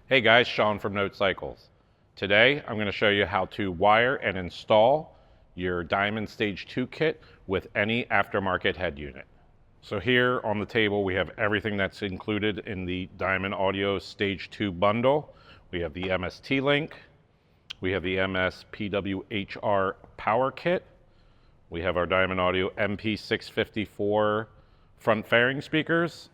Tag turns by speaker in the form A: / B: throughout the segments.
A: Hey guys, Sean from Note Cycles. Today I'm going to show you how to wire and install your Diamond Stage 2 kit with any aftermarket head unit. So here on the table we have everything that's included in the Diamond Audio Stage 2 bundle. We have the MST link, we have the MS-PWHR power kit, we have our Diamond Audio MP654 front fairing speakers.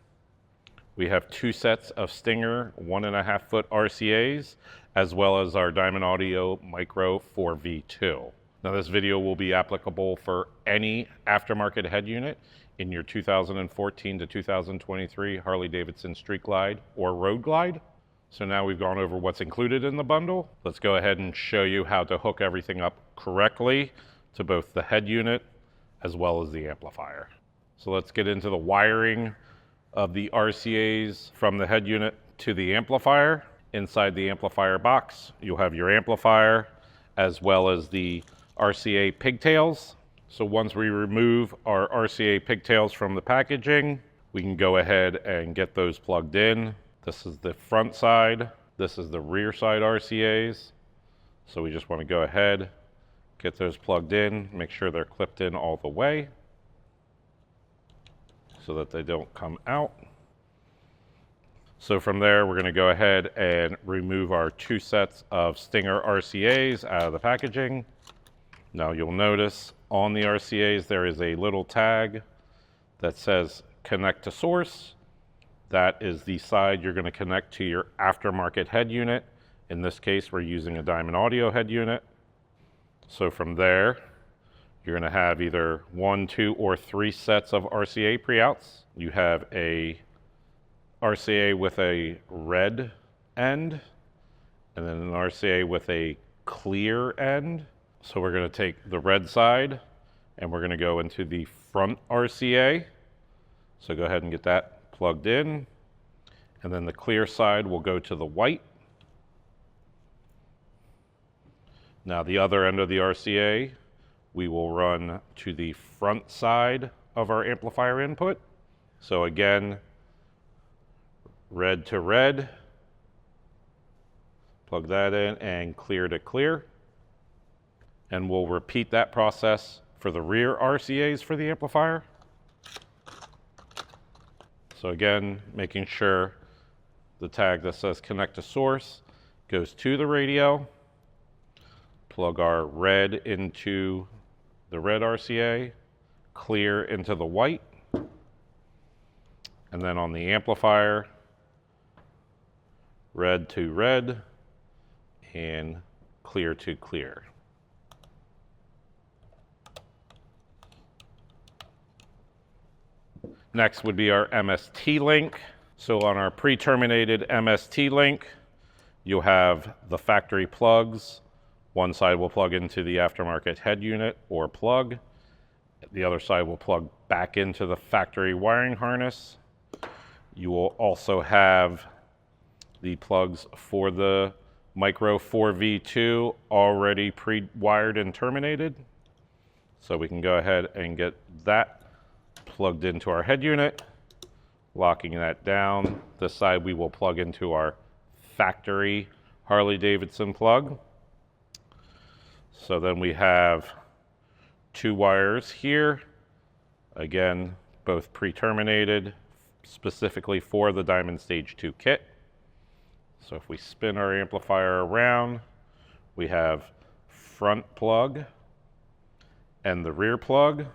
A: We have 2 sets of Stinger 1.5 foot RCAs, as well as our Diamond Audio Micro 4V2. Now this video will be applicable for any aftermarket head unit in your 2014 to 2023 Harley-Davidson Street Glide or Road Glide. So now we've gone over what's included in the bundle. Let's go ahead and show you how to hook everything up correctly to both the head unit as well as the amplifier. So let's get into the wiring of the RCAs from the head unit to the amplifier. Inside the amplifier box, you'll have your amplifier as well as the RCA pigtails. So once we remove our RCA pigtails from the packaging, we can go ahead and get those plugged in. This is the front side. This is the rear side RCAs. So we just want to go ahead, get those plugged in, make sure they're clipped in all the way so that they don't come out. So from there, we're going to go ahead and remove our 2 sets of Stinger RCAs out of the packaging. Now you'll notice on the RCAs there is a little tag that says connect to source. That is the side you're going to connect to your aftermarket head unit. In this case, we're using a Diamond Audio head unit. So from there, you're going to have either 1, 2, or 3 sets of RCA pre-outs. You have a RCA with a red end, and then an RCA with a clear end. So we're going to take the red side, and we're going to go into the front RCA. So go ahead and get that plugged in. And then the clear side will go to the white. Now the other end of the RCA, we will run to the front side of our amplifier input. So again, red to red, plug that in, and clear to clear. And we'll repeat that process for the rear RCAs for the amplifier. So again, making sure the tag that says connect to source goes to the radio. Plug our red into the red RCA, clear into the white, and then on the amplifier, red to red and clear to clear. Next would be our MST link. So on our pre-terminated MST link, you'll have the factory plugs. One side will plug into the aftermarket head unit or plug. The other side will plug back into the factory wiring harness. You will also have the plugs for the Micro 4V2 already pre-wired and terminated. So we can go ahead and get that plugged into our head unit, locking that down. This side we will plug into our factory Harley-Davidson plug. So then we have 2 wires here, again, both pre-terminated, specifically for the Diamond Stage 2 kit. So if we spin our amplifier around, we have front plug and the rear plug.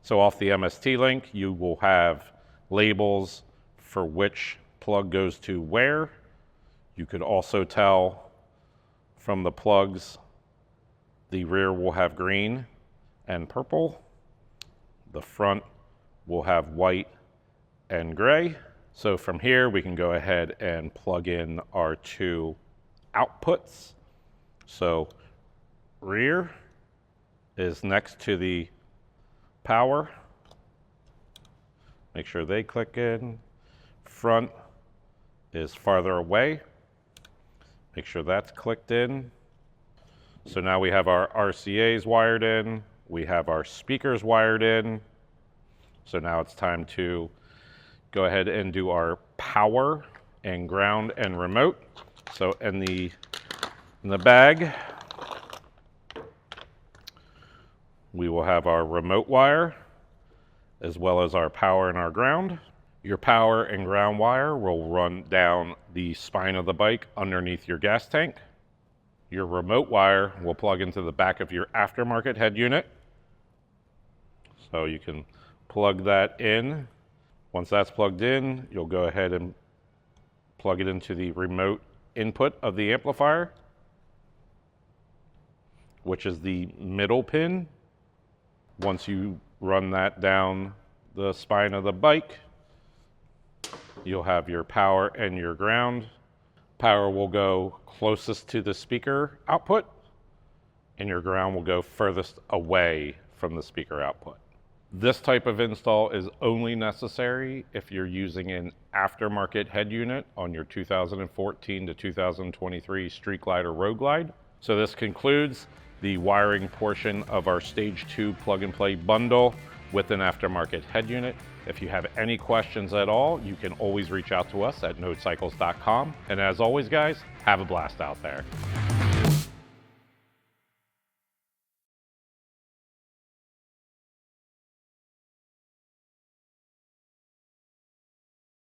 A: So off the MST link, you will have labels for which plug goes to where. You could also tell from the plugs, the rear will have green and purple. The front will have white and gray. So from here, we can go ahead and plug in our 2 outputs. So rear is next to the power. Make sure they click in. Front is farther away. Make sure that's clicked in. So now we have our RCAs wired in, we have our speakers wired in. So now it's time to go ahead and do our power and ground and remote. So in the bag, we will have our remote wire as well as our power and our ground. Your power and ground wire will run down the spine of the bike underneath your gas tank. Your remote wire will plug into the back of your aftermarket head unit. So you can plug that in. Once that's plugged in, you'll go ahead and plug it into the remote input of the amplifier, which is the middle pin. Once you run that down the spine of the bike, you'll have your power and your ground. Power will go closest to the speaker output, and your ground will go furthest away from the speaker output. This type of install is only necessary if you're using an aftermarket head unit on your 2014 to 2023 Street Glide or Road Glide. So this concludes the wiring portion of our Stage 2 plug-and-play bundle with an aftermarket head unit. If you have any questions at all, you can always reach out to us at nodecycles.com. And as always, guys, have a blast out there.